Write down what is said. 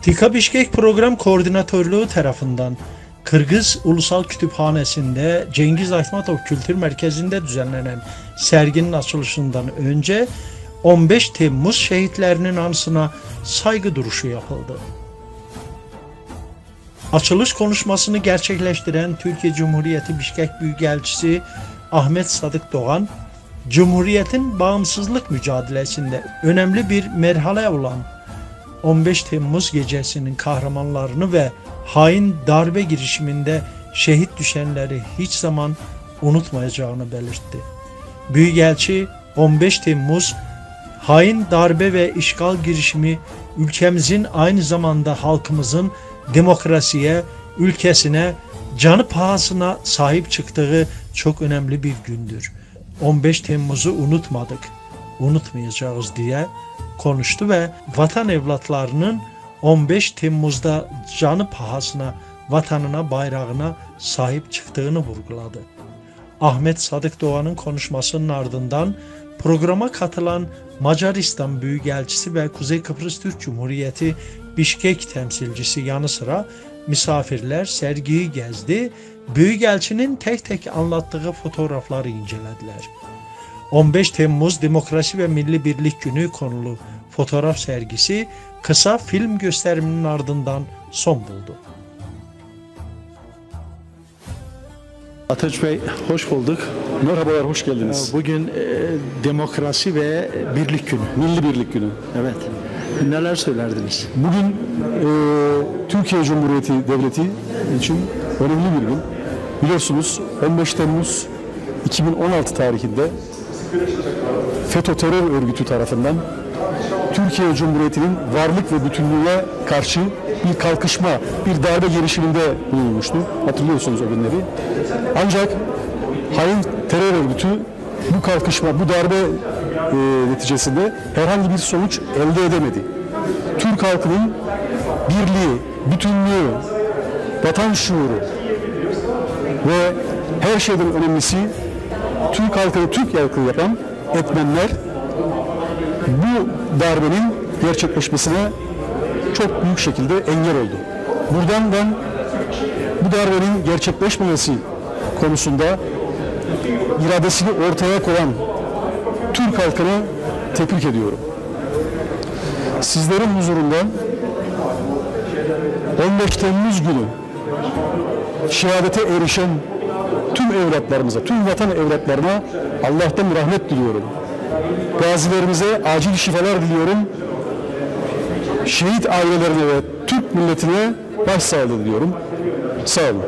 TİKA Bişkek Program Koordinatörlüğü tarafından Kırgız Ulusal Kütüphanesi'nde Cengiz Aytmatov Kültür Merkezi'nde düzenlenen serginin açılışından önce 15 Temmuz şehitlerinin anısına saygı duruşu yapıldı. Açılış konuşmasını gerçekleştiren Türkiye Cumhuriyeti Bişkek Büyükelçisi Ahmet Sadık Doğan, Cumhuriyet'in bağımsızlık mücadelesinde önemli bir merhale olan 15 Temmuz gecesinin kahramanlarını ve hain darbe girişiminde şehit düşenleri hiç zaman unutmayacağını belirtti. Büyükelçi 15 Temmuz hain darbe ve işgal girişimi ülkemizin aynı zamanda halkımızın demokrasiye, ülkesine, canı pahasına sahip çıktığı çok önemli bir gündür. 15 Temmuz'u unutmadık, unutmayacağız diye konuştu ve vatan evlatlarının 15 Temmuz'da canı pahasına vatanına, bayrağına sahip çıktığını vurguladı. Ahmet Sadık Doğan'ın konuşmasının ardından programa katılan Macaristan Büyükelçisi ve Kuzey Kıbrıs Türk Cumhuriyeti Bişkek temsilcisi yanı sıra misafirler sergiyi gezdi, Büyükelçinin tek tek anlattığı fotoğrafları incelediler. 15 Temmuz Demokrasi ve Milli Birlik Günü konulu fotoğraf sergisi kısa film gösteriminin ardından son buldu. Ateş Bey, hoş bulduk. Merhabalar, hoş geldiniz. Bugün Demokrasi ve Birlik Günü. Milli Birlik Günü. Evet. Neler söylerdiniz? Bugün Türkiye Cumhuriyeti Devleti için önemli bir gün. Biliyorsunuz 15 Temmuz 2016 tarihinde FETÖ terör örgütü tarafından Türkiye Cumhuriyeti'nin varlık ve bütünlüğüne karşı bir kalkışma, bir darbe girişiminde bulunmuştu. Hatırlıyorsunuz o günleri. Ancak hain terör örgütü bu kalkışma, bu darbe neticesinde herhangi bir sonuç elde edemedi. Türk halkının birliği, bütünlüğü, vatan şuuru ve her şeyden önemlisi Türk halkını Türk halkı yapan etmenler bu darbenin gerçekleşmesine çok büyük şekilde engel oldu. Buradan ben bu darbenin gerçekleşmemesi konusunda iradesini ortaya koyan Türk halkını tebrik ediyorum. Sizlerin huzurunda 15 Temmuz günü şehadete erişen tüm evlatlarımıza, tüm vatan evlatlarına Allah'tan rahmet diliyorum. Gazilerimize acil şifalar diliyorum. Şehit ailelerine ve Türk milletine başsağlığı diliyorum. Sağ olun.